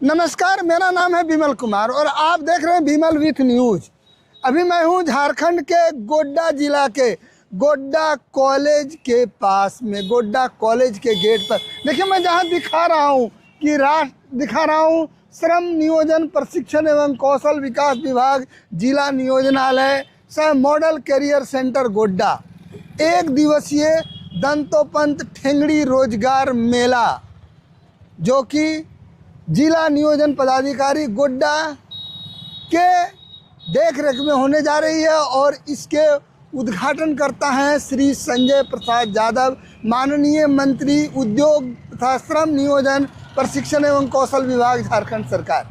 नमस्कार, मेरा नाम है विमल कुमार और आप देख रहे हैं विमल विथ न्यूज। अभी मैं हूं झारखंड के गोड्डा जिला के गोड्डा कॉलेज के पास में, गोड्डा कॉलेज के गेट पर। देखिए, मैं जहां दिखा रहा हूं श्रम नियोजन प्रशिक्षण एवं कौशल विकास विभाग जिला नियोजनालय सह मॉडल कैरियर सेंटर गोड्डा एक दिवसीय दंतोपंत ठेंगड़ी रोजगार मेला, जो कि जिला नियोजन पदाधिकारी गोड्डा के देख रेख में होने जा रही है और इसके उद्घाटन करता है श्री संजय प्रसाद यादव, माननीय मंत्री उद्योग तथा श्रम नियोजन प्रशिक्षण एवं कौशल विभाग झारखंड सरकार।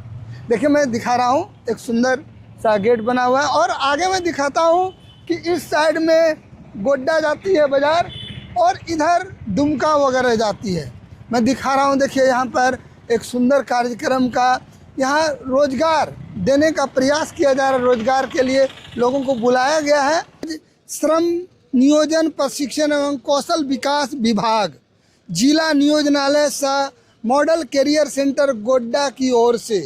देखिए, मैं दिखा रहा हूँ एक सुंदर सा गेट बना हुआ है और आगे मैं दिखाता हूँ कि इस साइड में गोड्डा जाती है बाजार और इधर दुमका वगैरह जाती है। मैं दिखा रहा हूँ, देखिए यहाँ पर एक सुंदर कार्यक्रम का यहाँ रोजगार देने का प्रयास किया जा रहा है। रोजगार के लिए लोगों को बुलाया गया है। श्रम नियोजन प्रशिक्षण एवं कौशल विकास विभाग जिला नियोजनालय सह मॉडल कैरियर सेंटर गोड्डा की ओर से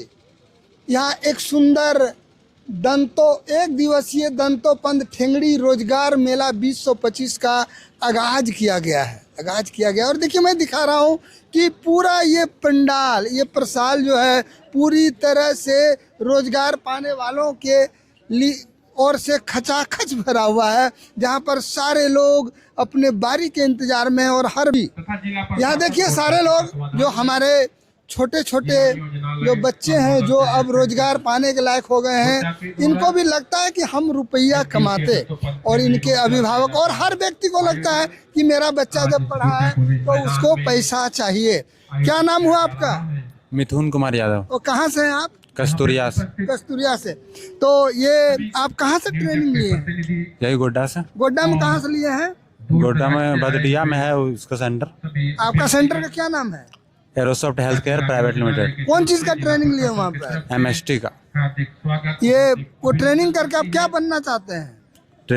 यहाँ एक सुंदर एक दिवसीय दंतोपंत ठेंगड़ी रोजगार मेला 2025 का आगाज किया गया और देखिए, मैं दिखा रहा हूँ कि पूरा ये पंडाल, ये प्रसाल जो है पूरी तरह से रोजगार पाने वालों के ओर से खचाखच भरा हुआ है, जहाँ पर सारे लोग अपने बारी के इंतजार में। और हर भी यहाँ देखिए, सारे लोग जो हमारे छोटे छोटे जो बच्चे हैं जो अब रोजगार पाने के लायक हो गए हैं, इनको भी लगता है कि हम रुपया कमाते, और इनके अभिभावक और हर व्यक्ति को लगता है कि मेरा बच्चा जब पढ़ा है तो उसको पैसा चाहिए। क्या नाम हुआ आपका? मिथुन कुमार यादव। और कहाँ से हैं आप? कस्तूरिया से। तो ये आप कहाँ से ट्रेनिंग लिए हैं? यही गोड्डा से। गोड्डा में कहाँ से लिए हैं? गोड्डा में बदटिया में है उसका सेंटर। आपका सेंटर का क्या नाम है? एरोसॉफ्ट हेल्थ केयर प्राइवेट लिमिटेड। कौन चीज का ट्रेनिंग लिए वहाँ पर? MST का। ये वो ट्रेनिंग करके आप क्या बनना चाहते हैं?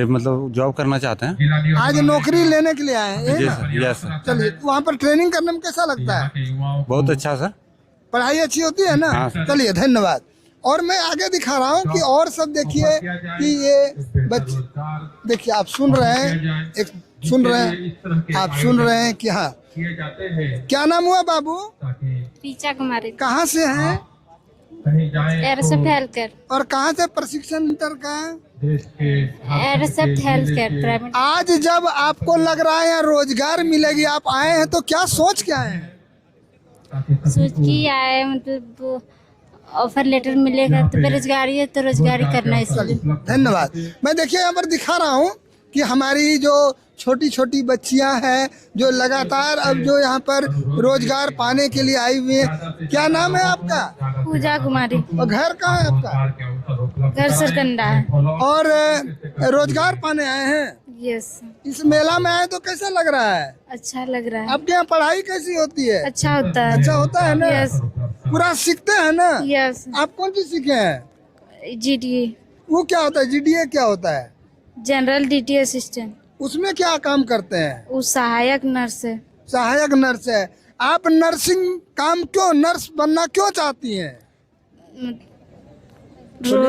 मतलब जॉब करना चाहते हैं। आज नौकरी लेने के लिए आए हैं? Yes sir. चलिए, वहाँ पर ट्रेनिंग करने में कैसा लगता है? बहुत अच्छा सर। पढ़ाई अच्छी होती है ना? चलिए, धन्यवाद। और मैं आगे दिखा रहा हूँ कि और सब देखिए कि ये बच्चे, देखिए आप सुन रहे हैं कि हाँ, क्या नाम हुआ बाबू? रीचा कुमारी। कहाँ से हैं? एरोसॉफ्ट हेल्थ केयर। और कहाँ से प्रशिक्षण सेंटर का? एरोसॉफ्ट हेल्थ केयर प्राइवेट। आज जब आपको लग रहा है यहाँ रोजगार मिलेगी, आप आए हैं तो क्या सोच के आए हैं? सोच की आए, मतलब ऑफर लेटर मिलेगा तो बेरोजगारी है तो रोजगारी करना है, इसलिए। धन्यवाद। मैं देखिए यहाँ पर दिखा रहा हूँ कि हमारी जो छोटी छोटी बच्चियां हैं जो लगातार अब जो यहाँ पर रोजगार पाने के लिए आई हुई हैं। क्या नाम है आपका? पूजा कुमारी। और घर कहाँ है आपका? घर सरकंडा है। और रोजगार पाने आए हैं? यस। इस मेला में आए तो कैसा लग रहा है? अच्छा लग रहा है। आपके यहाँ पढ़ाई कैसी होती है? अच्छा होता है। अच्छा होता है ना? यस। पूरा सीखते हैं ना? यस। आप कौन चीज सीखे हैं? GDA। वो क्या होता है? GDA क्या होता है? General duty assistant. उसमें क्या काम करते हैं? वो सहायक नर्स है। सहायक नर्स है। आप नर्सिंग काम क्यों, नर्स बनना क्यों चाहती हैं?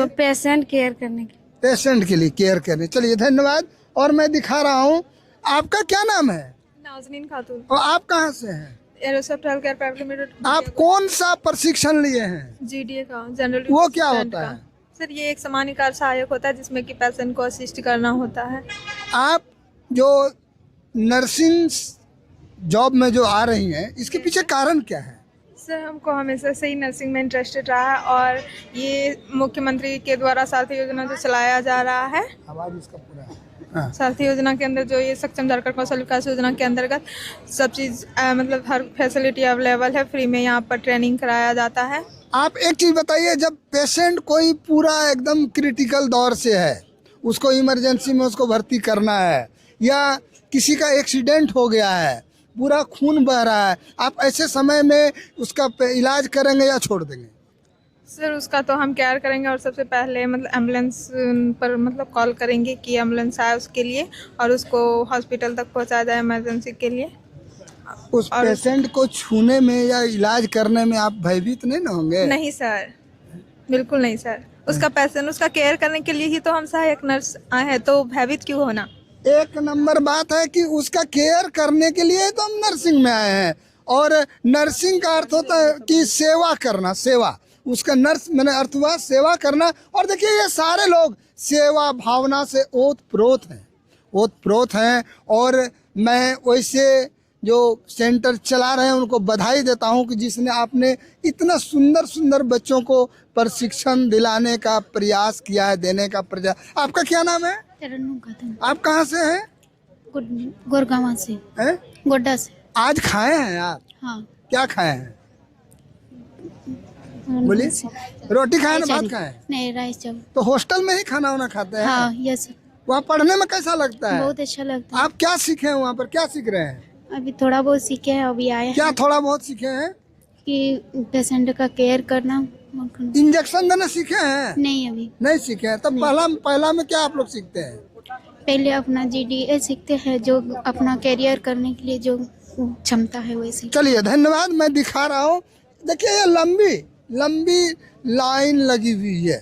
पेशेंट केयर करने के। पेशेंट के लिए केयर करने। चलिए, धन्यवाद। और मैं दिखा रहा हूँ, आपका क्या नाम है? नाज़नीन खातून। और आप कहाँ से हैं? एरोसॉफ्ट हेल्थ केयर प्राइवेट लिमिटेड। आप कौन सा प्रशिक्षण लिए हैं? GDA का, जनरल। वो क्या होता है? सर, ये एक समानाधिकार सहायक होता है जिसमें कि पेशेंट को असिस्ट करना होता है। आप जो नर्सिंग जॉब में जो आ रही हैं, इसके पीछे कारण क्या है? सर, हमको हमेशा से ही नर्सिंग में इंटरेस्टेड रहा है और ये मुख्यमंत्री के द्वारा सारथी योजना जो चलाया जा रहा है, आवाज इसका पूरा है। सारथी योजना के अंदर जो ये सक्षम झारखंड कौशल विकास योजना के अंतर्गत सब चीज़ मतलब हर फैसिलिटी अवेलेबल है, फ्री में यहाँ पर ट्रेनिंग कराया जाता है। आप एक चीज़ बताइए, जब पेशेंट कोई पूरा एकदम क्रिटिकल दौर से है, उसको इमरजेंसी में उसको भर्ती करना है, या किसी का एक्सीडेंट हो गया है, पूरा खून बह रहा है, आप ऐसे समय में उसका इलाज करेंगे या छोड़ देंगे? सर, उसका तो हम केयर करेंगे और सबसे पहले मतलब एम्बुलेंस पर मतलब कॉल करेंगे कि एम्बुलेंस आए उसके लिए और उसको हॉस्पिटल तक पहुंचाया जाए इमरजेंसी के लिए। उस पेशेंट को छूने में या इलाज करने में आप भयभीत नहीं ना होंगे? नहीं सर, बिल्कुल नहीं सर। उसका पेशेंट, उसका केयर करने के लिए ही तो हम सहायक नर्स आए हैं, तो भयभीत क्यों होना। एक नंबर बात है कि उसका केयर करने के लिए तो हम नर्सिंग में आए हैं, और नर्सिंग का अर्थ होता है कि सेवा करना, सेवा। उसका नर्स मैंने अर्थ हुआ सेवा करना। और देखिए ये सारे लोग सेवा भावना से ओतप्रोत हैं, ओतप्रोत हैं। और मैं वैसे जो सेंटर चला रहे हैं उनको बधाई देता हूं कि जिसने आपने इतना सुंदर सुंदर बच्चों को प्रशिक्षण दिलाने का प्रयास किया है, देने का प्रयास। आपका क्या नाम है? तरन्नुम खातून। आप कहाँ से हैं? गोरगांव से। हैं? गोड्डा से। आज खाए हैं आप? हाँ। क्या खाए हैं? बोलिए। रोटी खाए ना भात खाए? नहीं, राइस चावल। तो हॉस्टल में ही खाना वाना खाते हैं? हाँ, यस सर। वहाँ पढ़ने में कैसा लगता है? बहुत अच्छा लगता है। आप क्या सीखे हैं वहाँ पर, क्या सीख रहे हैं? अभी थोड़ा बहुत सीखे हैं, अभी आए क्या हैं थोड़ा बहुत सीखे हैं? कि पेशेंट का केयर करना। इंजेक्शन देना सीखे हैं? नहीं, अभी नहीं सीखे हैं। तब पहला में क्या आप लोग सीखते हैं? पहले अपना GDA सीखते हैं, जो अपना कैरियर करने के लिए जो क्षमता है वैसी। चलिए धन्यवाद। मैं दिखा रहा हूँ, देखिए ये लंबी लंबी लाइन लगी हुई है।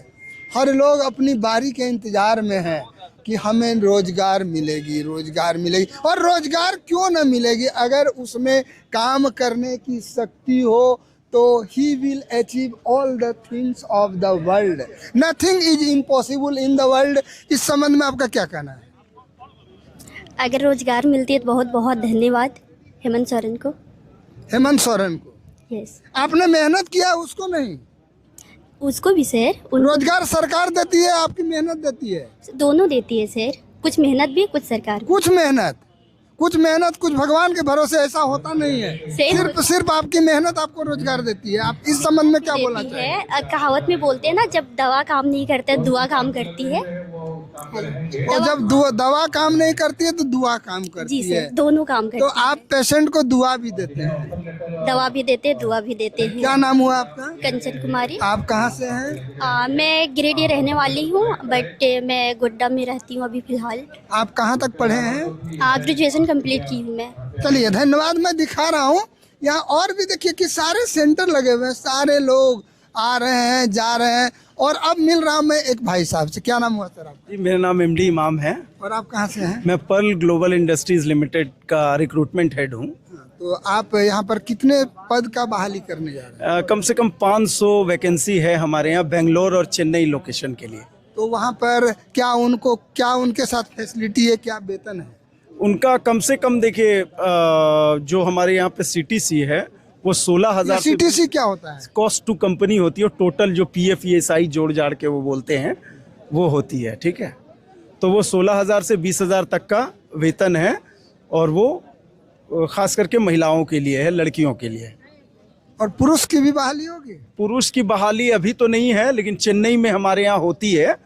हर लोग अपनी बारी के इंतजार में हैं कि हमें रोजगार मिलेगी, रोजगार मिलेगी। और रोजगार क्यों न मिलेगी, अगर उसमें काम करने की शक्ति हो तो he will achieve all the things of the world. Nothing is impossible in the world. इस संबंध में आपका क्या कहना है? अगर रोजगार मिलती है तो बहुत बहुत धन्यवाद हेमंत सोरेन को। हेमंत सोरेन को? यस। आपने मेहनत किया, उसको नहीं? उसको भी सर। रोजगार सरकार देती है, आपकी मेहनत देती है? दोनों देती है सर, कुछ मेहनत भी कुछ सरकार। कुछ मेहनत कुछ भगवान के भरोसे ऐसा होता नहीं है। सिर्फ आपकी मेहनत आपको रोजगार देती है। आप इस संबंध में क्या बोलना देती चाहिए? है। कहावत में बोलते हैं ना, जब दवा काम नहीं करते दुआ काम करती है। और जब दवा काम नहीं करती है तो दुआ काम करती जी है। सर, दोनों काम करती तो आप पेशेंट को दुआ भी देते हैं? है। दवा भी देते हैं, दुआ भी देते हैं। क्या नाम हुआ आपका? कंचन कुमारी। आप कहाँ से हैं? मैं गिरिडीह रहने वाली हूँ, बट मैं गोड्डा में रहती हूँ अभी फिलहाल। आप कहाँ तक पढ़े हैं? ग्रेजुएशन कंप्लीट की हूँ मैं। चलिए धन्यवाद। मैं दिखा रहा हूँ यहाँ और भी देखिए कि सारे सेंटर लगे हुए हैं, सारे लोग आ रहे हैं जा रहे हैं। और अब मिल रहा हूँ मैं एक भाई साहब से। क्या नाम हुआ सर आपका? जी, मेरा नाम MD इमाम है। और आप कहाँ से हैं? मैं पर्ल ग्लोबल इंडस्ट्रीज लिमिटेड का रिक्रूटमेंट हेड हूँ। तो आप यहाँ पर कितने पद का बहाली करने जा रहे हैं? कम से कम 500 वैकेंसी है हमारे यहाँ बेंगलोर और चेन्नई लोकेशन के लिए। तो वहाँ पर क्या उनके साथ फैसिलिटी है, क्या वेतन है? उनका कम से कम देखिए, जो हमारे यहाँ पे CTC है वो 16,000। CTC क्या होता है? कॉस्ट टू कंपनी होती है, टोटल जो PF ESI जोड़ जाड़ के वो बोलते हैं वो होती है, ठीक है। तो वो 16,000 से 20,000 तक का वेतन है, और वो खास करके महिलाओं के लिए है, लड़कियों के लिए। और पुरुष की भी बहाली होगी? पुरुष की बहाली अभी तो नहीं है, लेकिन चेन्नई में हमारे यहाँ होती है।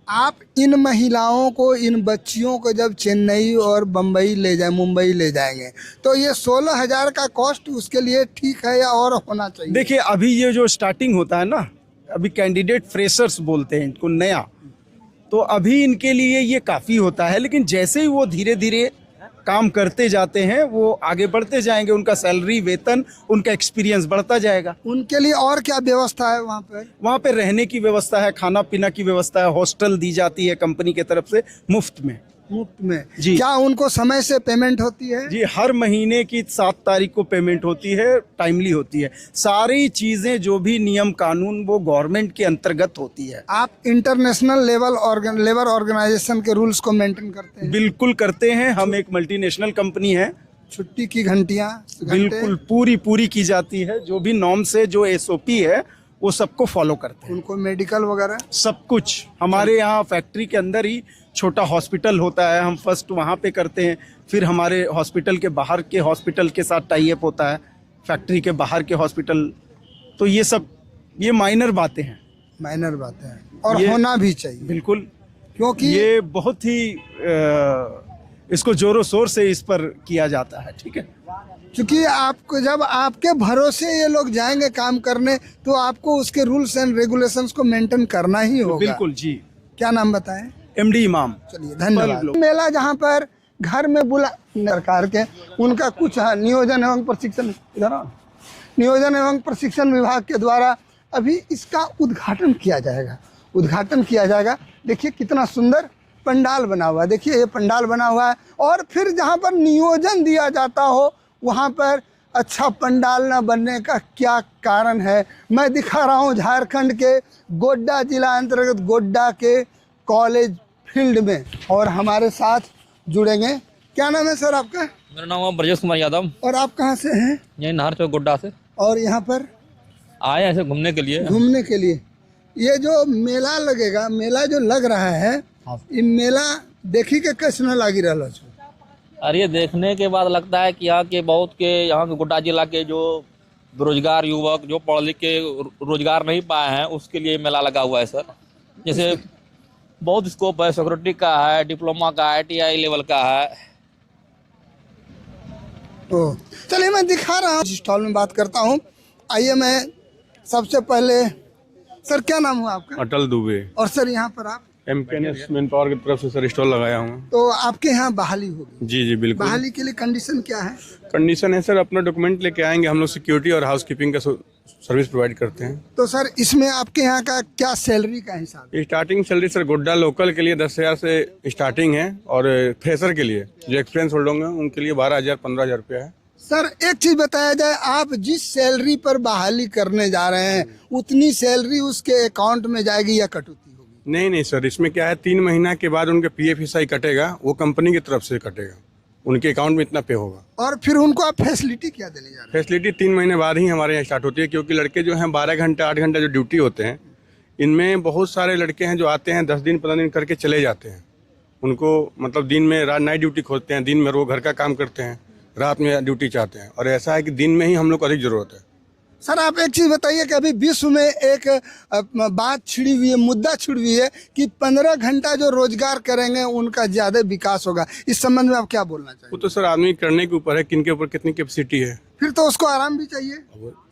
आप इन महिलाओं को, इन बच्चियों को जब चेन्नई और मुंबई ले जाएंगे तो ये 16,000 का कॉस्ट उसके लिए ठीक है या और होना चाहिए? देखिए, अभी ये जो स्टार्टिंग होता है ना, अभी कैंडिडेट फ्रेशर्स बोलते हैं इनको, नया, तो अभी इनके लिए ये काफ़ी होता है। लेकिन जैसे ही वो धीरे धीरे काम करते जाते हैं वो आगे बढ़ते जाएंगे, उनका सैलरी, वेतन, उनका एक्सपीरियंस बढ़ता जाएगा। उनके लिए और क्या व्यवस्था है वहाँ पर? वहाँ पे रहने की व्यवस्था है, खाना पीना की व्यवस्था है, हॉस्टल दी जाती है कंपनी की तरफ से मुफ्त में। मुफ्त में? जी। क्या उनको समय से पेमेंट होती है? जी, हर महीने की 7 तारीख को पेमेंट होती है, टाइमली होती है। सारी चीज़ें जो भी नियम कानून वो गवर्नमेंट के अंतर्गत होती है। आप इंटरनेशनल लेबर ऑर्गेनाइजेशन के रूल्स को मेंटेन करते हैं? बिल्कुल करते हैं। हम एक मल्टीनेशनल कंपनी है। छुट्टी की घंटियाँ बिल्कुल पूरी की जाती है। जो भी नॉर्म्स है, जो SOP है, वो सबको फॉलो करते हैं। उनको मेडिकल वगैरह सब कुछ हमारे यहाँ फैक्ट्री के अंदर ही छोटा हॉस्पिटल होता है, हम फर्स्ट वहाँ पे करते हैं। फिर हमारे हॉस्पिटल के बाहर के हॉस्पिटल के साथ टाई अप होता है, फैक्ट्री के बाहर के हॉस्पिटल। तो ये सब ये माइनर बातें हैं। माइनर बातें हैं और होना भी चाहिए। बिल्कुल, क्योंकि ये बहुत ही इसको जोरों शोर से इस पर किया जाता है, ठीक है। क्योंकि आपको जब आपके भरोसे ये लोग जाएंगे काम करने तो आपको उसके रूल्स एंड रेगुलेशंस को मेंटेन करना ही होगा। बिल्कुल जी। क्या नाम बताएं? MD इमाम। चलिए धन्यवाद। मेला जहाँ पर घर में बुला सरकार के उनका कुछ नियोजन एवं प्रशिक्षण इधर आओ। नियोजन एवं प्रशिक्षण विभाग के द्वारा अभी इसका उद्घाटन किया जाएगा। देखिए कितना सुंदर पंडाल बना हुआ है। देखिए ये पंडाल बना हुआ है और फिर जहाँ पर नियोजन दिया जाता हो वहाँ पर अच्छा पंडाल न बनने का क्या कारण है। मैं दिखा रहा हूँ झारखंड के गोड्डा जिला अंतर्गत गोड्डा के कॉलेज फील्ड में और हमारे साथ जुड़ेंगे। क्या नाम है सर आपका? मेरा नाम है ब्रजेश कुमार यादव। और आप कहाँ से हैं? यही नाहर चौक गोड्डा से। और यहाँ पर आए ऐसे घूमने के लिए। ये जो मेला लगेगा, मेला जो लग रहा है, ये मेला देखी के कैसे न लागी रहा छो? अरे ये देखने के बाद लगता है कि यहाँ के गोड्डा जिला के जो बेरोजगार युवक जो पढ़ लिख के रोजगार नहीं पाए हैं उसके लिए मेला लगा हुआ है सर। जैसे बहुत स्कोप है, सिक्योरिटी का है, डिप्लोमा का है, TI लेवल का है। तो चलिए मैं दिखा रहा हूँ, स्टॉल में बात करता हूँ। आइए मैं सबसे पहले, सर क्या नाम हुआ आपका? अटल दुबे। और सर यहाँ पर आप? MKNS मैन पावर की तरफ से सर स्टॉल लगाया हूँ। तो आपके यहाँ बहाली होगी? जी बिल्कुल। बहाली के लिए कंडीशन क्या है? कंडीशन है सर, अपना डॉक्यूमेंट लेके आएंगे, हम लोग सिक्योरिटी और हाउस कीपिंग का सर्विस प्रोवाइड करते हैं। तो सर इसमें आपके यहाँ का क्या सैलरी का हिसाब है? Starting salary sir Godda local के लिए 10,000 से स्टार्टिंग है और फ्रेशर के लिए जो एक्सपीरियंस होल्डर होंगे उनके लिए 12,000 15,000 रुपया है। सर एक चीज बताया जाए, आप जिस सैलरी पर बहाली करने जा रहे हैं उतनी सैलरी उसके अकाउंट में जाएगी या कटौती होगी? नहीं सर, इसमें क्या है 3 महीना के बाद उनके PF SI कटेगा, वो कंपनी की तरफ से कटेगा, उनके अकाउंट में इतना पे होगा। और फिर उनको आप फैसिलिटी क्या देने जा रहे हैं? फैसिलिटी 3 महीने बाद ही हमारे यहाँ स्टार्ट होती है, क्योंकि लड़के जो हैं 12 घंटे 8 घंटे जो ड्यूटी होते हैं, इनमें बहुत सारे लड़के हैं जो आते हैं 10 दिन 15 दिन करके चले जाते हैं। उनको मतलब दिन में नाइट ड्यूटी खोजते हैं, दिन में वो घर का काम करते हैं, रात में ड्यूटी चाहते हैं, और ऐसा है कि दिन में ही हम लोग को अधिक जरूरत है। सर आप एक चीज बताइए कि अभी विश्व में एक बात छिड़ी हुई है, मुद्दा छिड़ी हुई है कि 15 घंटा जो रोजगार करेंगे उनका ज्यादा विकास होगा। इस संबंध में आप क्या बोलना चाहिए? वो तो सर आदमी करने के ऊपर है, किन के ऊपर कितनी कैपेसिटी है। फिर तो उसको आराम भी चाहिए।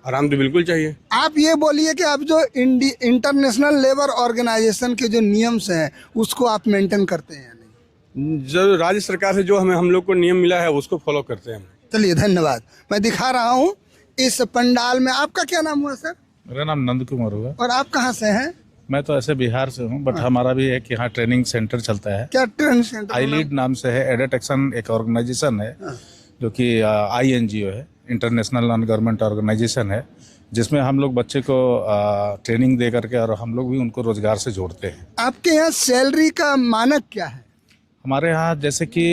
आराम तो बिल्कुल चाहिए। आप ये बोलिए कि आप जो इंटरनेशनल लेबर ऑर्गेनाइजेशन के जो नियम्स हैं उसको आप मेंटेन करते हैं या नहीं? जो राज्य सरकार से जो हम लोग को नियम मिला है उसको फॉलो करते हैं। चलिए धन्यवाद। मैं दिखा रहा हूँ इस पंडाल में। आपका क्या नाम हुआ सर? मेरा नाम नंद कुमार हुआ। और आप कहाँ से हैं? मैं तो ऐसे बिहार से हूँ, बट हमारा भी एक यहाँ ट्रेनिंग सेंटर चलता है। क्या ट्रेनिंग सेंटर? ILEAD नाम से है, एडेट एक्शन एक ऑर्गेनाइजेशन है जो कि INGO है, इंटरनेशनल नॉन गवर्नमेंट ऑर्गेनाइजेशन है, जिसमें हम लोग बच्चे को ट्रेनिंग दे करके और हम लोग भी उनको रोजगार से जोड़ते हैं। आपके यहाँ सैलरी का मानक क्या है? हमारे यहाँ जैसे कि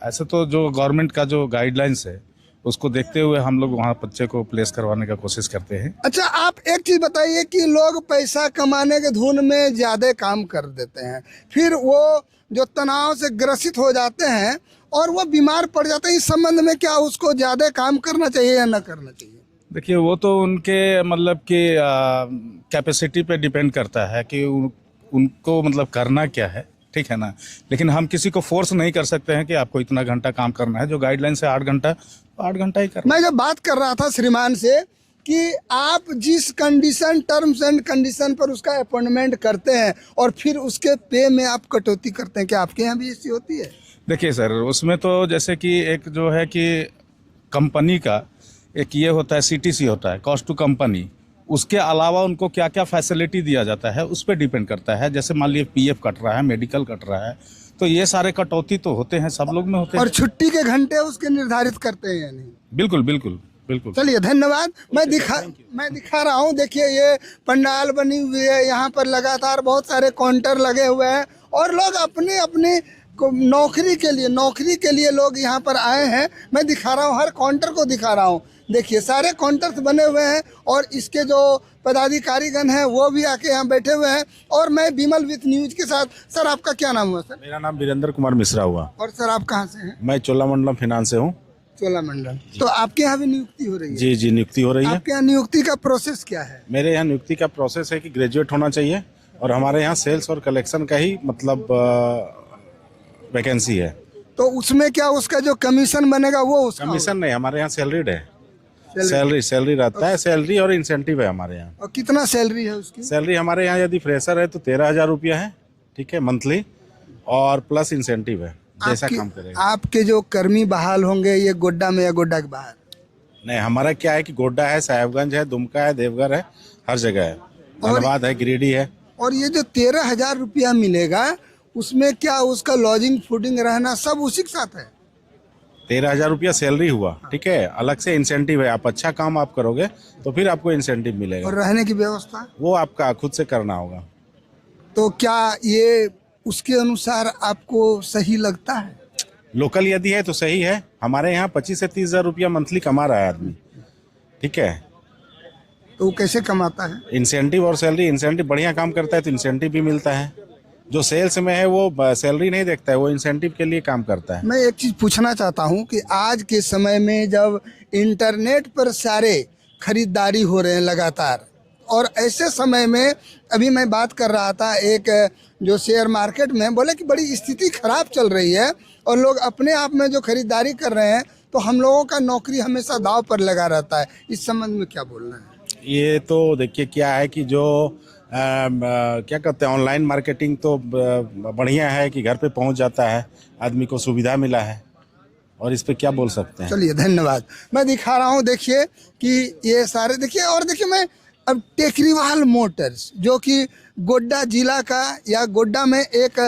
ऐसे तो जो गवर्नमेंट का जो गाइडलाइंस है उसको देखते हुए हम लोग वहाँ बच्चे को प्लेस करवाने का कोशिश करते हैं। अच्छा आप एक चीज बताइए कि लोग पैसा कमाने के धुन में ज्यादा काम कर देते हैं, फिर वो जो तनाव से ग्रसित हो जाते हैं और वो बीमार पड़ जाते हैं, इस संबंध में क्या उसको ज्यादा काम करना चाहिए या न करना चाहिए? देखिए वो तो उनके मतलब कि कैपेसिटी पे डिपेंड करता है कि उनको मतलब करना क्या है, ठीक है ना। लेकिन हम किसी को फोर्स नहीं कर सकते हैं कि आपको इतना घंटा काम करना है। जो गाइडलाइन है 8 घंटा, 8 घंटा ही करना। मैं जब बात कर रहा था श्रीमान से कि आप जिस कंडीशन, टर्म्स एंड कंडीशन पर उसका अपॉइंटमेंट करते हैं और फिर उसके पे में आप कटौती करते हैं, क्या आपके यहाँ भी ऐसी होती है? देखिए सर, उसमें तो जैसे कि एक जो है कि कंपनी का एक ये होता है, CTC होता है, कॉस्ट टू कंपनी। उसके अलावा उनको क्या क्या फैसिलिटी दिया जाता है उस पर डिपेंड करता है। जैसे मान लीजिए PF कट रहा है, मेडिकल कट रहा है, तो ये सारे कटौती तो होते हैं, सब लोग में होते हैं। और छुट्टी के घंटे उसके निर्धारित करते हैं या नहीं? बिल्कुल बिल्कुल बिल्कुल। चलिए धन्यवाद। मैं दिखा रहा हूँ। देखिए ये पंडाल बनी हुई है, यहाँ पर लगातार बहुत सारे काउंटर लगे हुए हैं और लोग अपने अपने नौकरी के लिए लोग यहाँ पर आए हैं। मैं दिखा रहा हूँ, हर काउंटर को दिखा रहा हूँ। देखिए सारे काउंटर्स बने हुए हैं और इसके जो पदाधिकारीगण हैं वो भी आके यहाँ बैठे हुए हैं। और मैं विमल विथ न्यूज के साथ। सर आपका क्या नाम हुआ? सर मेरा नाम वीरेंद्र कुमार मिश्रा हुआ। और सर आप कहाँ से हैं? मैं चोलामंडलम फाइनेंस से हूँ। चोलामंडलम। तो आपके यहाँ भी नियुक्ति हो रही है? जी जी, नियुक्ति हो रही है। आपके यहाँ नियुक्ति का प्रोसेस क्या है? मेरे यहाँ नियुक्ति का प्रोसेस है कि ग्रेजुएट होना चाहिए और हमारे यहाँ सेल्स और कलेक्शन का ही मतलब वैकेंसी है। तो उसमें क्या उसका जो कमीशन बनेगा वो उसका? कमीशन नहीं, हमारे यहाँ सैलरीड है। सैलरी रहता है, सैलरी और इंसेंटिव है हमारे यहाँ। और कितना सैलरी है उसकी? सैलरी हमारे यहाँ यदि फ्रेशर है तो 13,000 रुपया है, ठीक है, मंथली, और प्लस इंसेंटिव है। जैसा काम करेगा। आपके जो कर्मी बहाल होंगे ये गोड्डा में या गोड्डा के बाहर? नहीं, हमारा क्या है कि गोड्डा है, साहेबगंज है, दुमका है, देवघर है, हर जगह है, धनबाद है, गिरिडीह है। और ये जो 13,000 रुपया मिलेगा उसमें क्या उसका लॉजिंग फूडिंग रहना सब उसी के साथ है? 13,000 रुपया सैलरी हुआ, ठीक है, अलग से इंसेंटिव है। आप अच्छा काम आप करोगे तो फिर आपको इंसेंटिव मिलेगा। और रहने की व्यवस्था वो आपका खुद से करना होगा। तो क्या ये उसके अनुसार आपको सही लगता है? लोकल यदि है तो सही है। हमारे यहाँ 25 से 30 हज़ार रुपया मंथली कमा रहा है आदमी, ठीक है। तो वो कैसे कमाता है? इंसेंटिव और सैलरी, इंसेंटिव बढ़िया काम करता है तो इंसेंटिव भी मिलता है। जो सेल्स में है वो सैलरी नहीं देखता है, वो इंसेंटिव के लिए काम करता है। मैं एक चीज़ पूछना चाहता हूँ कि आज के समय में जब इंटरनेट पर सारे खरीदारी हो रहे हैं लगातार, और ऐसे समय में अभी मैं बात कर रहा था एक जो शेयर मार्केट में बोले कि बड़ी स्थिति खराब चल रही है और लोग अपने आप में जो खरीदारी कर रहे हैं, तो हम लोगों का नौकरी हमेशा दाव पर लगा रहता है। इस संबंध में क्या बोलना है? ये तो देखिए क्या है कि जो क्या कहते हैं, ऑनलाइन मार्केटिंग तो बढ़िया है कि घर पे पहुंच जाता है, आदमी को सुविधा मिला है, और इस पे क्या बोल सकते हैं। चलिए धन्यवाद। मैं दिखा रहा हूँ, देखिए कि ये सारे देखिए, और देखिए मैं अब टेकरीवाल मोटर्स जो कि गोड्डा जिला का या गोड्डा में एक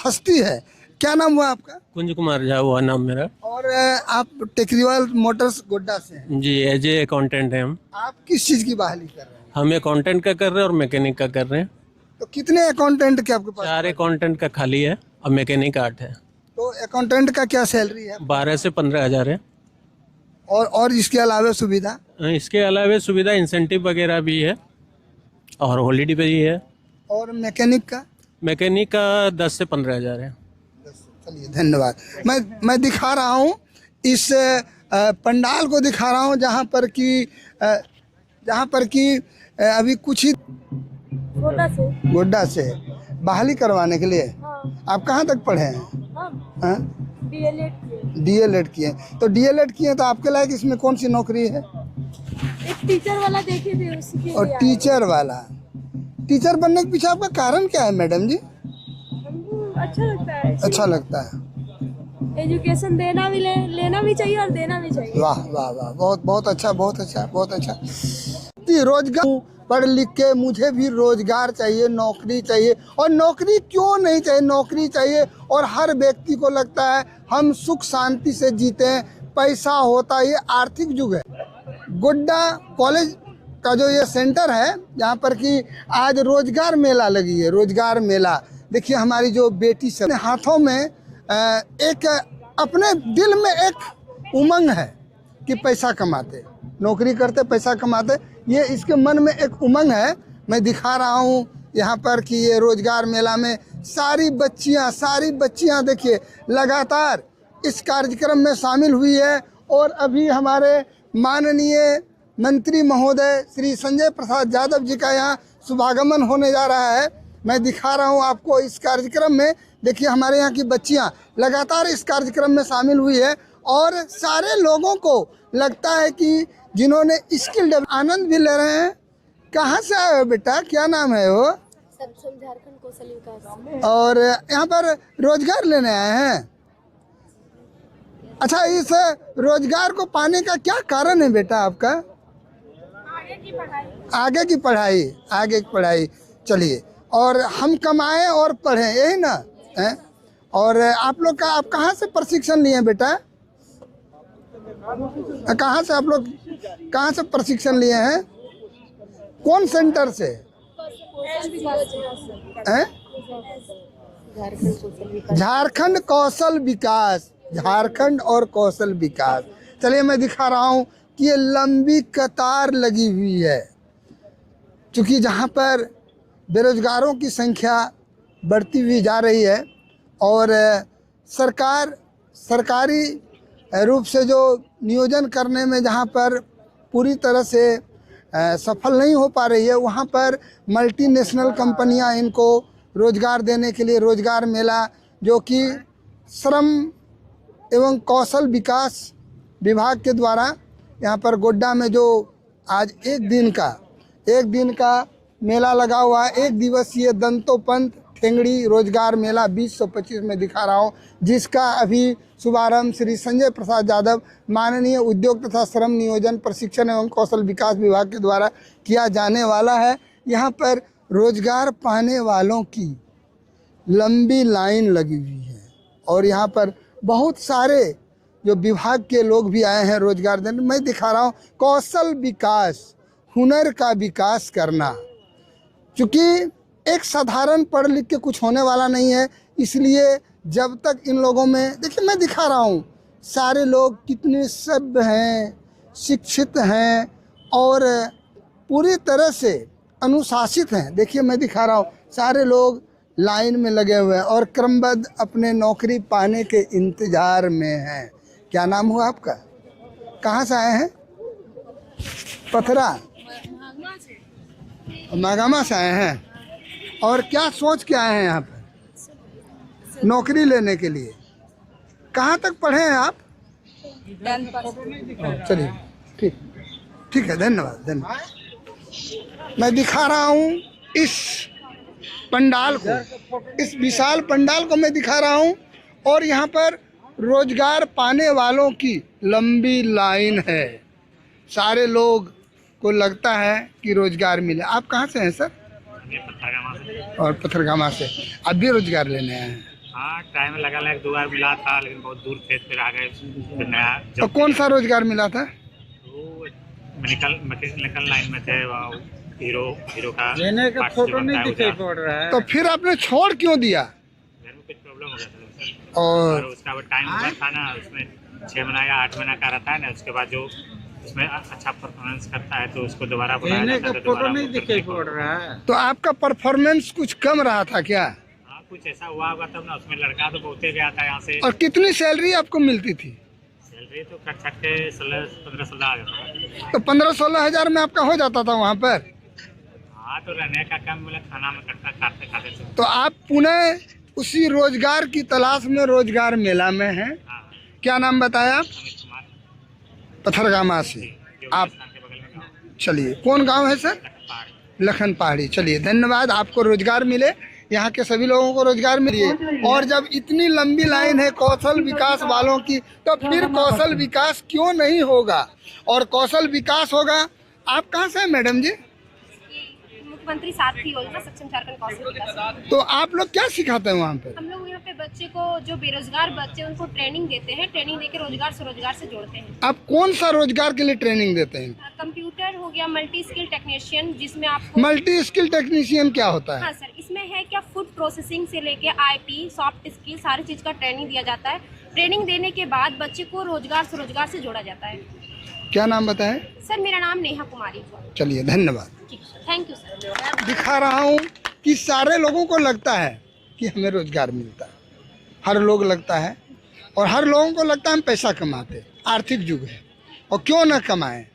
हस्ती है। क्या नाम हुआ आपका? कुंज कुमार झा हुआ नाम मेरा। और आप टेकरीवाल मोटर्स गोड्डा से हैं? जी, एज ए अकाउंटेंट है हम। आप किस चीज़ की बहाली कर रहे हैं? हम अकाउंटेंट का कर रहे हैं और मैकेनिक का कर रहे हैं। तो कितने अकाउंटेंट के आपके पास? 4 अकाउंटेंट का खाली है और मैकेनिक 8 है। तो अकाउंटेंट का क्या सैलरी है? 12 से 15 हज़ार है। और इसके अलावा सुविधा? इसके अलावा सुविधा इंसेंटिव वगैरह भी है और हॉलीडे पे भी है। और मैकेनिक का? मैकेनिक का 10 से 15 हज़ार है। चलिए धन्यवाद। मैं दिखा रहा हूँ इस पंडाल को दिखा रहा हूँ जहाँ पर कि अभी कुछ ही गोड्डा से बहाली करवाने के लिए। हाँ। आप कहाँ तक पढ़े हैं? हाँ? डीएलएड किए। तो डीएलएड किए तो आपके लायक इसमें कौन सी नौकरी है? एक टीचर वाला देखे थे उसके और टीचर वाला, टीचर बनने के पीछे आपका कारण क्या है मैडम जी? अच्छा लगता है। अच्छा लगता है। एजुकेशन देना भी लेना भी चाहिए और देना भी चाहिए। वाह वाह वाह, बहुत बहुत अच्छा, बहुत अच्छा, बहुत अच्छा। रोजगार, पढ़ लिख के मुझे भी रोजगार चाहिए, नौकरी चाहिए। और नौकरी क्यों नहीं चाहिए? नौकरी चाहिए। और हर व्यक्ति को लगता है हम सुख शांति से जीते हैं, पैसा होता, ये आर्थिक युग है। गोड्डा कॉलेज का जो ये सेंटर है, यहाँ पर कि आज रोजगार मेला लगी है, रोजगार मेला। देखिए हमारी जो बेटी सब हाथों में एक अपने दिल में एक उमंग है कि पैसा कमाते, नौकरी करते, पैसा कमाते, ये इसके मन में एक उमंग है। मैं दिखा रहा हूँ यहाँ पर कि ये रोजगार मेला में सारी बच्चियाँ देखिए लगातार इस कार्यक्रम में शामिल हुई है। और अभी हमारे माननीय मंत्री महोदय श्री संजय प्रसाद यादव जी का यहाँ शुभागमन होने जा रहा है। मैं दिखा रहा हूँ आपको इस कार्यक्रम में। देखिए हमारे यहाँ की बच्चियाँ लगातार इस कार्यक्रम में शामिल हुई है और सारे लोगों को लगता है कि जिन्होंने स्किल आनंद भी ले रहे हैं। कहाँ से आए हो बेटा, क्या नाम है वो? झारखंड कौशल विकास। और यहाँ पर रोजगार लेने आए हैं? अच्छा, इस रोजगार को पाने का क्या कारण है बेटा आपका? आगे की पढ़ाई। चलिए, और हम कमाएं और पढ़ें, यही ना है। और आप लोग का, आप कहाँ से प्रशिक्षण लिए बेटा? कहाँ से आप लोग प्रशिक्षण लिए हैं? कौन सेंटर से हैं? झारखंड कौशल विकास, झारखंड और कौशल विकास। चलिए मैं दिखा रहा हूँ कि ये लंबी कतार लगी हुई है, क्योंकि जहाँ पर बेरोजगारों की संख्या बढ़ती हुई जा रही है और सरकारी रूप से जो नियोजन करने में जहाँ पर पूरी तरह से सफल नहीं हो पा रही है, वहाँ पर मल्टीनेशनल कंपनियाँ इनको रोजगार देने के लिए रोजगार मेला, जो कि श्रम एवं कौशल विकास विभाग के द्वारा यहाँ पर गोड्डा में जो आज एक दिन का मेला लगा हुआ है, 1 दिवसीय दंतोपंत ठेंगड़ी रोजगार मेला 2025 में दिखा रहा हूँ, जिसका अभी शुभारंभ श्री संजय प्रसाद यादव माननीय उद्योग तथा श्रम नियोजन प्रशिक्षण एवं कौशल विकास विभाग के द्वारा किया जाने वाला है। यहाँ पर रोजगार पाने वालों की लंबी लाइन लगी हुई है और यहाँ पर बहुत सारे जो विभाग के लोग भी आए हैं रोजगार देने। मैं दिखा रहा हूँ कौशल विकास, हुनर का विकास करना। चूँकि एक साधारण पढ़ लिख के कुछ होने वाला नहीं है, इसलिए जब तक इन लोगों में, देखिए मैं दिखा रहा हूँ सारे लोग कितने सभ्य हैं, शिक्षित हैं और पूरी तरह से अनुशासित हैं। देखिए मैं दिखा रहा हूँ सारे लोग लाइन में लगे हुए हैं और क्रमबद्ध अपने नौकरी पाने के इंतज़ार में हैं। क्या नाम हुआ आपका? कहाँ से आए हैं? पथरा, मागामा से आए हैं। और क्या सोच के आए हैं यहाँ पर नौकरी लेने के लिए? कहाँ तक पढ़े हैं आप? चलिए ठीक है, धन्यवाद धन्यवाद। मैं दिखा रहा हूँ इस पंडाल को, इस विशाल पंडाल को मैं दिखा रहा हूँ और यहाँ पर रोजगार पाने वालों की लंबी लाइन है। सारे लोग को लगता है कि रोजगार मिले। आप कहाँ से हैं सर? और पथरगामा से। आप भी रोजगार लेने आए हैं? हाँ, टाइम लगा, 1-2 बार मिला था लेकिन बहुत दूर थे, फिर आ गए, फिर नया। तो कौन सा रोजगार मिला था? मैकेनिकल लाइन में थे, हीरो का लेने का फोटो नहीं दिखाई पड़ रहा है। तो फिर आपने छोड़ क्यों दिया? घर में कुछ प्रॉब्लम हो गया था और उसका टाइम हुआ था ना, उसमें 6 महीना या 8 महीना का रहता है ना, उसके बाद जो उसमें अच्छा परफॉर्मेंस करता है तो उसको दोबारा बुलाया जाता है। फोटो नहीं दिखाई पड़ रहा है। तो आपका परफॉर्मेंस कुछ कम रहा था क्या? हाँ, कुछ ऐसा हुआ होगा तब ना। उसमें लड़का तो बहुते गया था यहाँ से। और कितनी सैलरी आपको मिलती थी? सैलरी तो कट के 15-16 आ गया। तो 15-16 हज़ार में आपका हो जाता था वहाँ पर? हाँ, तो रहने का काम मिला, खाना में खाते थे। तो आप पुनः उसी रोजगार की तलाश में रोजगार मेला में हैं। हाँ। क्या नाम बताया आप? पथरगामा से आप? चलिए, कौन गांव है सर? लखन पहाड़ी। चलिए धन्यवाद, आपको रोजगार मिले, यहाँ के सभी लोगों को रोजगार मिले। और जब इतनी लंबी लाइन है कौशल विकास वालों की, तो फिर कौशल विकास क्यों नहीं होगा? और कौशल विकास होगा। आप कहाँ से हैं मैडम जी? मुख्यमंत्री सारथी योजना सक्षम झारखंड कौशल विकास। तो आप लोग क्या सिखाते हैं वहाँ पे? हम लोग यहाँ पे बच्चे को, जो बेरोजगार बच्चे उनको ट्रेनिंग देते हैं, ट्रेनिंग देके रोजगार से रोजगार से जोड़ते हैं। आप कौन सा रोजगार के लिए ट्रेनिंग देते हैं? कंप्यूटर हो गया, मल्टी स्किल टेक्नीशियन, जिसमें आपको मल्टी स्किल टेक्नीशियन क्या होता है? हाँ सर, इसमें है क्या, फूड प्रोसेसिंग से लेके IT, सॉफ्ट स्किल, सारी चीज का ट्रेनिंग दिया जाता है। ट्रेनिंग देने के बाद बच्चे को रोजगार से जोड़ा जाता है। क्या नाम बताएं? सर मेरा नाम नेहा कुमारी। चलिए धन्यवाद, थैंक यू सर। दिखा रहा हूँ कि सारे लोगों को लगता है कि हमें रोजगार मिलता है, हर लोग लगता है और हर लोगों को लगता है हम पैसा कमाते। आर्थिक युग है और क्यों न कमाएं,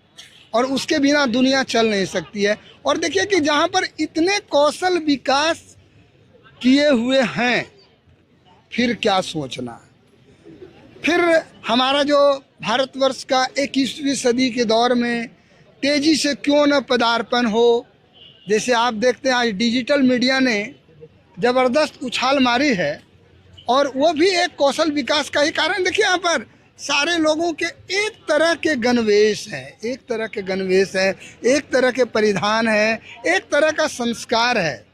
और उसके बिना दुनिया चल नहीं सकती है। और देखिए कि जहाँ पर इतने कौशल विकास किए हुए हैं, फिर क्या सोचना। फिर हमारा जो भारतवर्ष का 21वीं सदी के दौर में तेज़ी से क्यों न पदार्पण हो। जैसे आप देखते हैं आज डिजिटल मीडिया ने ज़बरदस्त उछाल मारी है और वो भी एक कौशल विकास का ही कारण। देखिए यहाँ पर सारे लोगों के एक तरह के गणवेश हैं, एक तरह के गणवेश हैं, एक तरह के परिधान हैं, एक तरह का संस्कार है।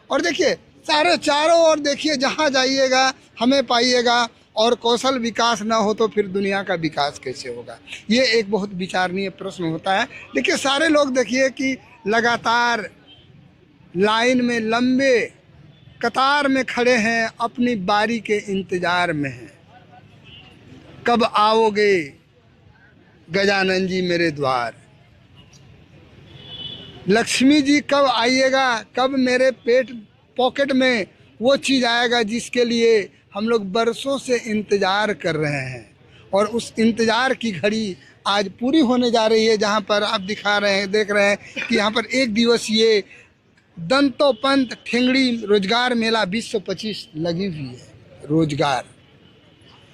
और देखिए सारे चारों ओर देखिए, जहाँ जाइएगा हमें पाइएगा। और कौशल विकास ना हो तो फिर दुनिया का विकास कैसे होगा? ये एक बहुत विचारणीय प्रश्न होता है। देखिए सारे लोग देखिए कि लगातार लाइन में लंबे कतार में खड़े हैं, अपनी बारी के इंतज़ार में हैं। कब आओगे गजानन जी मेरे द्वार, लक्ष्मी जी कब आइएगा, कब मेरे पॉकेट में वो चीज़ आएगा जिसके लिए हम लोग बरसों से इंतज़ार कर रहे हैं। और उस इंतज़ार की घड़ी आज पूरी होने जा रही है, जहाँ पर आप देख रहे हैं कि यहाँ पर एक दिवसीय दंतोपंत ठेंगड़ी रोजगार मेला 2025 लगी हुई है। रोजगार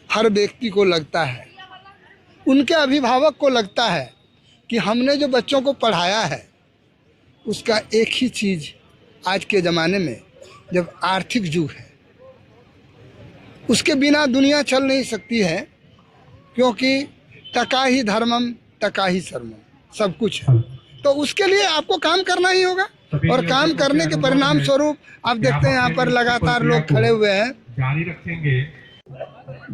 हर व्यक्ति को लगता है, उनके अभिभावक को लगता है कि हमने जो बच्चों को पढ़ाया है उसका एक ही चीज़ आज के ज़माने में जब आर्थिक युग है, उसके बिना दुनिया चल नहीं सकती है, क्योंकि टका ही धर्मम टका ही सर्वम, सब कुछ है। तो उसके लिए आपको काम करना ही होगा, और काम करने के परिणाम स्वरूप आप देखते हैं यहाँ पर लगातार लोग खड़े हुए हैं। जारी रखेंगे।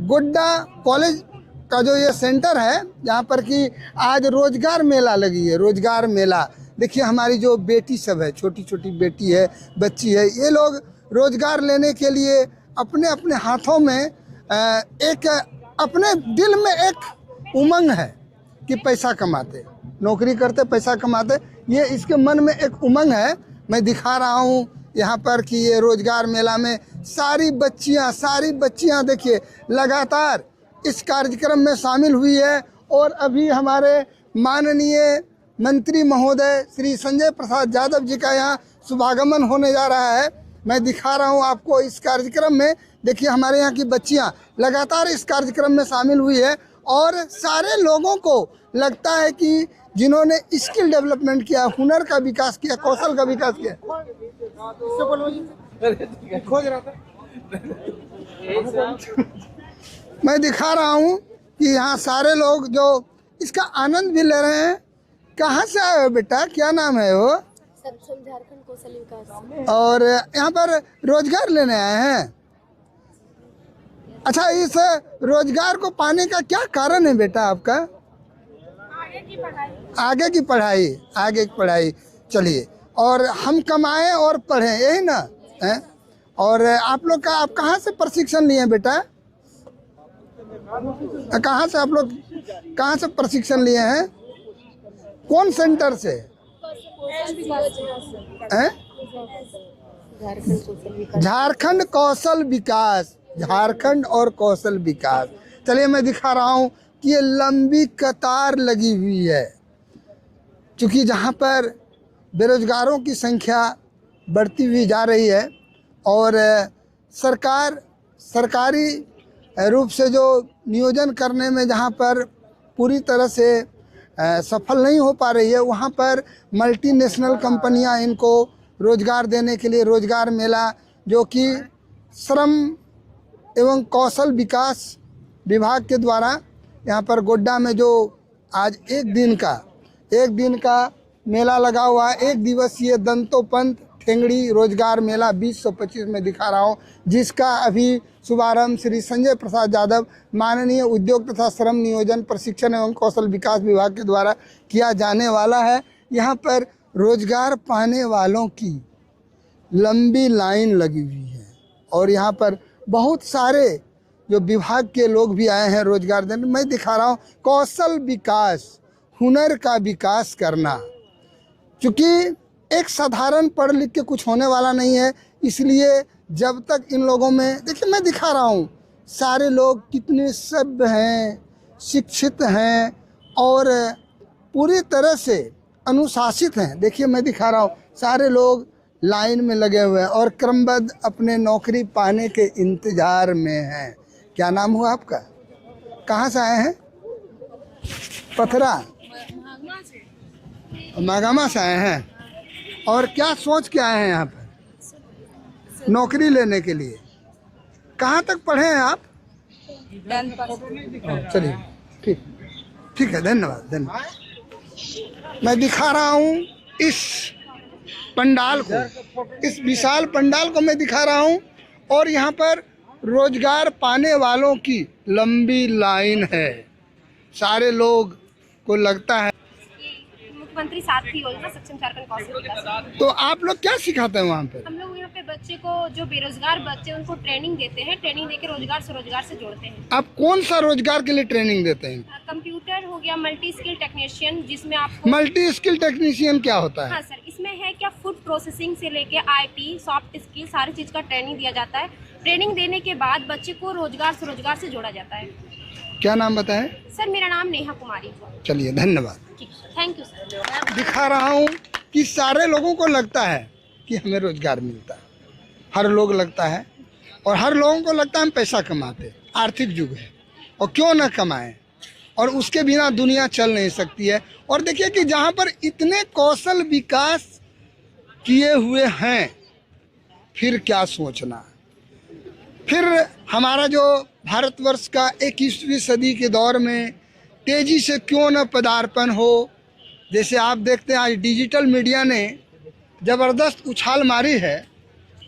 गोड्डा कॉलेज का जो ये सेंटर है, यहाँ पर कि आज रोजगार मेला लगी है, रोजगार मेला। देखिए हमारी जो बेटी सब है, छोटी छोटी बेटी है, बच्ची है, ये लोग रोजगार लेने के लिए अपने अपने हाथों में एक अपने दिल में एक उमंग है कि पैसा कमाते, नौकरी करते, पैसा कमाते, ये इसके मन में एक उमंग है। मैं दिखा रहा हूँ यहाँ पर कि ये रोजगार मेला में सारी बच्चियाँ देखिए लगातार इस कार्यक्रम में शामिल हुई है। और अभी हमारे माननीय मंत्री महोदय श्री संजय प्रसाद यादव जी का यहाँ शुभागमन होने जा रहा है। मैं दिखा रहा हूँ आपको इस कार्यक्रम में। देखिए हमारे यहाँ की बच्चियाँ लगातार इस कार्यक्रम में शामिल हुई है, और सारे लोगों को लगता है कि जिन्होंने स्किल डेवलपमेंट किया, हुनर का विकास किया, कौशल का विकास किया। खोज रहा था मैं दिखा रहा हूँ कि यहाँ सारे लोग जो इसका आनंद भी ले रहे हैं। कहाँ से आए हो बेटा, क्या नाम है वो? झारखंड कौशल विकास। और यहाँ पर रोजगार लेने आए हैं। अच्छा, इस रोजगार को पाने का क्या कारण है बेटा आपका? आगे की पढ़ाई। चलिए, और हम कमाएं और पढ़ें, यही ना है। और आप लोग का, आप कहाँ से प्रशिक्षण लिए बेटा? कहाँ से आप लोग प्रशिक्षण लिए हैं? कौन सेंटर से हैं? झारखंड कौशल विकास, झारखंड और कौशल विकास। चलिए मैं दिखा रहा हूँ कि ये लंबी कतार लगी हुई है, क्योंकि जहाँ पर बेरोजगारों की संख्या बढ़ती हुई जा रही है, और सरकारी रूप से जो नियोजन करने में जहाँ पर पूरी तरह से सफल नहीं हो पा रही है, वहाँ पर मल्टीनेशनल कंपनियाँ इनको रोजगार देने के लिए रोजगार मेला, जो कि श्रम एवं कौशल विकास विभाग के द्वारा यहाँ पर गोड्डा में जो आज एक दिन का मेला लगा हुआ है, एक दिवसीय दंतोपंत ठेंगड़ी रोजगार मेला 2025 में दिखा रहा हूँ, जिसका अभी शुभारंभ श्री संजय प्रसाद यादव माननीय उद्योग तथा श्रम नियोजन प्रशिक्षण एवं कौशल विकास विभाग के द्वारा किया जाने वाला है। यहाँ पर रोजगार पाने वालों की लंबी लाइन लगी हुई है, और यहाँ पर बहुत सारे जो विभाग के लोग भी आए हैं रोजगार देने। मैं दिखा रहा हूँ कौशल विकास, हुनर का विकास करना, क्योंकि एक साधारण पढ़ लिख के कुछ होने वाला नहीं है। इसलिए जब तक इन लोगों में, देखिए मैं दिखा रहा हूँ सारे लोग कितने सभ्य हैं, शिक्षित हैं और पूरी तरह से अनुशासित हैं। देखिए मैं दिखा रहा हूँ सारे लोग लाइन में लगे हुए हैं और क्रमबद्ध अपने नौकरी पाने के इंतजार में हैं। क्या नाम हुआ आपका? कहाँ से आए हैं? पथरा, मागामा से आए हैं। और क्या सोच के आए हैं यहाँ पर नौकरी लेने के लिए? कहाँ तक पढ़े हैं आप? चलिए ठीक है, धन्यवाद। मैं दिखा रहा हूँ इस पंडाल को, इस विशाल पंडाल को मैं दिखा रहा हूँ, और यहाँ पर रोजगार पाने वालों की लंबी लाइन है। सारे लोग को लगता है मुख्यमंत्री साथी योजना सक्षम झारखंड कौशल विकास। तो आप लोग क्या सिखाते हैं वहाँ पे? हम लोग यहाँ पे बच्चे को, जो बेरोजगार बच्चे उनको ट्रेनिंग देते हैं, ट्रेनिंग देके रोजगार से रोजगार से जोड़ते हैं। आप कौन सा रोजगार के लिए ट्रेनिंग देते हैं? कंप्यूटर हो गया, मल्टी स्किल टेक्नीशियन, जिसमें आपको मल्टी स्किल टेक्नीशियन क्या होता है? हाँ सर, इसमें है क्या, फूड प्रोसेसिंग से लेके IT, सॉफ्ट स्किल, सारी चीज का ट्रेनिंग दिया जाता है। ट्रेनिंग देने के बाद बच्चे को रोजगार से जोड़ा जाता है। क्या नाम बताएं? सर मेरा नाम नेहा कुमारी। चलिए धन्यवाद। Thank you sir. दिखा रहा हूँ कि सारे लोगों को लगता है कि हमें रोजगार मिलता है, हर लोग लगता है, और हर लोगों को लगता है हम पैसा कमाते। आर्थिक युग है और क्यों ना कमाएं, और उसके बिना दुनिया चल नहीं सकती है। और देखिए कि जहाँ पर इतने कौशल विकास किए हुए हैं, फिर क्या सोचना। फिर हमारा जो भारतवर्ष का 21वीं सदी के दौर में तेज़ी से क्यों न पदार्पण हो। जैसे आप देखते हैं आज डिजिटल मीडिया ने ज़बरदस्त उछाल मारी है,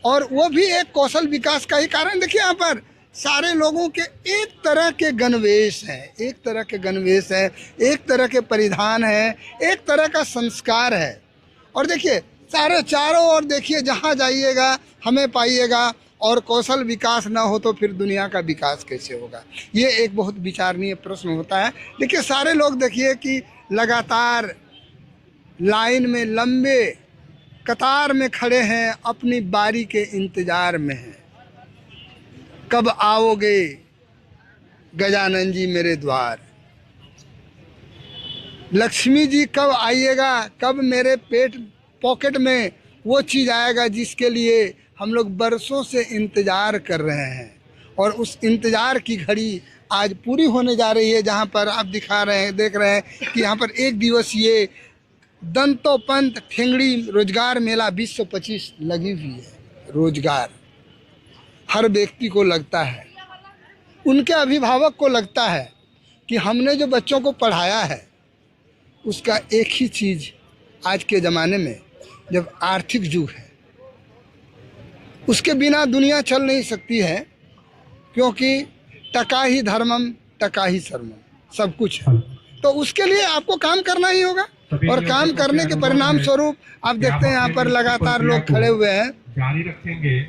और वो भी एक कौशल विकास का ही कारण। देखिए यहाँ पर सारे लोगों के एक तरह के गणवेश हैं, एक तरह के गणवेश हैं, एक तरह के परिधान हैं, एक तरह का संस्कार है। और देखिए सारे चारों ओर देखिए, जहाँ जाइएगा हमें पाइएगा। और कौशल विकास ना हो तो फिर दुनिया का विकास कैसे होगा, ये एक बहुत विचारणीय प्रश्न होता है। देखिए सारे लोग देखिए कि लगातार लाइन में लंबे कतार में खड़े हैं, अपनी बारी के इंतज़ार में हैं। कब आओगे गजानन जी मेरे द्वार, लक्ष्मी जी कब आइएगा, कब मेरे पॉकेट में वो चीज़ आएगा जिसके लिए हम लोग बरसों से इंतज़ार कर रहे हैं। और उस इंतज़ार की घड़ी आज पूरी होने जा रही है, जहाँ पर आप देख रहे हैं कि यहाँ पर एक दिवसीय दंतोपंत ठेंगड़ी रोजगार मेला 2025 लगी हुई है। रोजगार हर व्यक्ति को लगता है, उनके अभिभावक को लगता है कि हमने जो बच्चों को पढ़ाया है उसका एक ही चीज़ आज के ज़माने में, जब आर्थिक युग है, उसके बिना दुनिया चल नहीं सकती है। क्योंकि टका ही धर्मम टका ही सर्वम, सब कुछ है। तो उसके लिए आपको काम करना ही होगा, और काम करने के परिणाम स्वरूप आप देखते हैं यहाँ पर लगातार लोग खड़े हुए हैं। जारी रखेंगे।